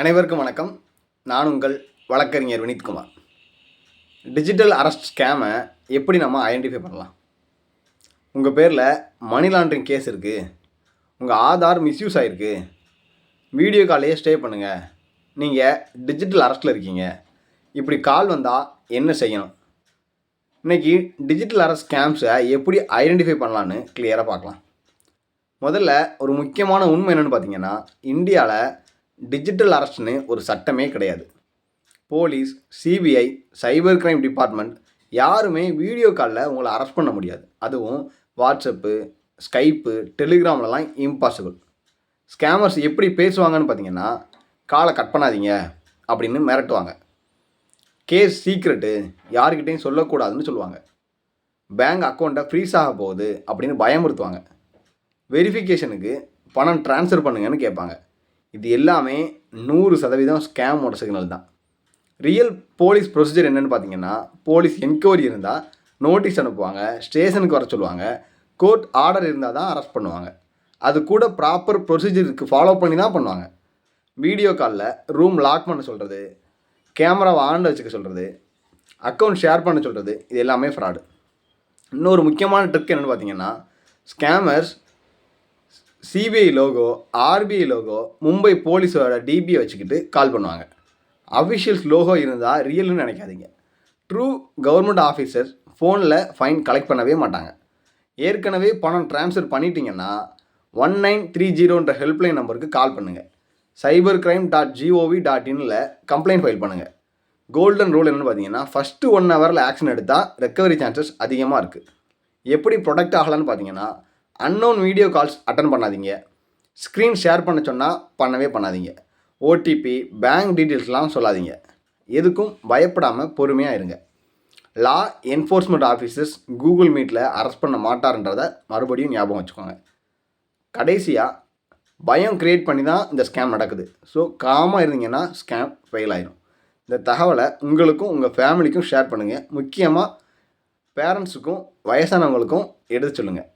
அனைவருக்கும் வணக்கம். நான் உங்கள் வழக்கறிஞர் வினித்குமார். டிஜிட்டல் அரெஸ்ட் ஸ்கேமை எப்படி நம்ம ஐடென்டிஃபை பண்ணலாம்? உங்கள் பேரில் மணி லாண்ட்ரிங் கேஸ் இருக்குது, உங்கள் ஆதார் மிஸ்யூஸ் ஆகிருக்கு, வீடியோ காலையே ஸ்டே பண்ணுங்கள், நீங்கள் டிஜிட்டல் அரெஸ்ட்டில் இருக்கீங்க, இப்படி கால் வந்தால் என்ன செய்யணும்? இன்றைக்கி டிஜிட்டல் அரெஸ்ட் ஸ்கேம்ஸை எப்படி ஐடென்டிஃபை பண்ணலான்னு கிளியராக பார்க்கலாம். முதல்ல ஒரு முக்கியமான உண்மை என்னென்னு பார்த்தீங்கன்னா, இந்தியாவில் டிஜிட்டல் அரெஸ்ட்னு ஒரு சட்டமே கிடையாது. Police, CBI, cyber crime department யாருமே வீடியோ காலில் உங்களை அரெஸ்ட் பண்ண முடியாது. அதுவும் வாட்ஸ்அப்பு, ஸ்கைப்பு, டெலிகிராம்லலாம் இம்பாசிபிள். ஸ்கேமர்ஸ் எப்படி பேசுவாங்கன்னு பார்த்தீங்கன்னா, காலை கட் பண்ணாதீங்க அப்படின்னு மிரட்டுவாங்க. கேஸ் சீக்ரெட்டு, யாருக்கிட்டையும் சொல்லக்கூடாதுன்னு சொல்லுவாங்க. பேங்க் அக்கௌண்ட்டை ஃப்ரீஸ் ஆக போகுது அப்படின்னு பயமுறுத்துவாங்க. வெரிஃபிகேஷனுக்கு பணம் ட்ரான்ஸ்ஃபர் பண்ணுங்கன்னு கேட்பாங்க. இது எல்லாமே 100% ஸ்கேமோட சிக்னல் தான். ரியல் போலீஸ் ப்ரொசீஜர் என்னென்னு பார்த்தீங்கன்னா, போலீஸ் என்கொயரி இருந்தால் நோட்டீஸ் அனுப்புவாங்க, ஸ்டேஷனுக்கு வர சொல்லுவாங்க, கோர்ட் ஆர்டர் இருந்தால் தான் அரெஸ்ட் பண்ணுவாங்க. அது கூட ப்ராப்பர் ப்ரொசீஜருக்கு ஃபாலோ பண்ணி தான் பண்ணுவாங்க. வீடியோ காலில் ரூம் லாக் பண்ண சொல்கிறது, கேமராவை ஆன் வச்சுக்க சொல்கிறது, அக்கௌண்ட் ஷேர் பண்ண சொல்கிறது, இது எல்லாமே ஃப்ராடு. இன்னொரு முக்கியமான ட்ரிக் என்னென்னு பார்த்தீங்கன்னா, scammers CBI logo, RBI logo, Mumbai போலீஸோட டிபியை வச்சுக்கிட்டு கால் பண்ணுவாங்க. அஃபிஷியல்ஸ் லோகோ இருந்தால் ரியல்னு நினைக்காதீங்க. ட்ரூ கவர்மெண்ட் ஆஃபீஸர்ஸ் ஃபோனில் ஃபைன் கலெக்ட் பண்ணவே மாட்டாங்க. ஏற்கனவே பணம் ட்ரான்ஸ்ஃபர் பண்ணிட்டீங்கன்னா 1930 ஹெல்ப்லைன் நம்பருக்கு கால் பண்ணுங்கள். cybercrime.gov.inல கம்ப்ளைண்ட் ஃபைல் பண்ணுங்கள். கோல்டன் ரூல் என்னென்னு பார்த்தீங்கன்னா, ஃபஸ்ட்டு 1 ஹவரில் ஆக்ஷன் எடுத்தால் ரெக்கவரி சான்சஸ் அதிகமாக இருக்குது. எப்படி ப்ரொடெக்ட் ஆகலான்னு பார்த்தீங்கன்னா, அன்னோன் வீடியோ கால்ஸ் அட்டன் பண்ணாதீங்க. ஸ்க்ரீன் ஷேர் பண்ண சொன்னால் பண்ணவே பண்ணாதீங்க. ஓடிபி, பேங்க் டீட்டெயில்ஸ்லாம் சொல்லாதீங்க. எதுக்கும் பயப்படாமல் பொறுமையாக இருங்க. லா என்ஃபோர்ஸ்மெண்ட் ஆஃபீஸர்ஸ் கூகுள் மீட்டில் அரெஸ்ட் பண்ண மாட்டார்ன்றதை மறுபடியும் ஞாபகம் வச்சுக்கோங்க. கடைசியாக பயம் க்ரியேட் பண்ணி தான் இந்த ஸ்கேம் நடக்குது. ஸோ காமாக இருந்தீங்கன்னா ஸ்கேம் ஃபெயில் ஆயிடும். இந்த தகவலை உங்களுக்கும் உங்கள் ஃபேமிலிக்கும் ஷேர் பண்ணுங்கள். முக்கியமாக பேரண்ட்ஸுக்கும் வயசானவங்களுக்கும் எடுத்து சொல்லுங்கள்.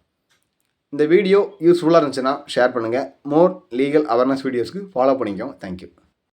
இந்த வீடியோ யூஸ்ஃபுல்லாக இருந்துச்சுன்னா ஷேர் பண்ணுங்கள். மோர் லீகல் அவேர்னஸ் வீடியோஸ்க்கு ஃபாலோ பண்ணிக்கோங்க. தேங்க்யூ.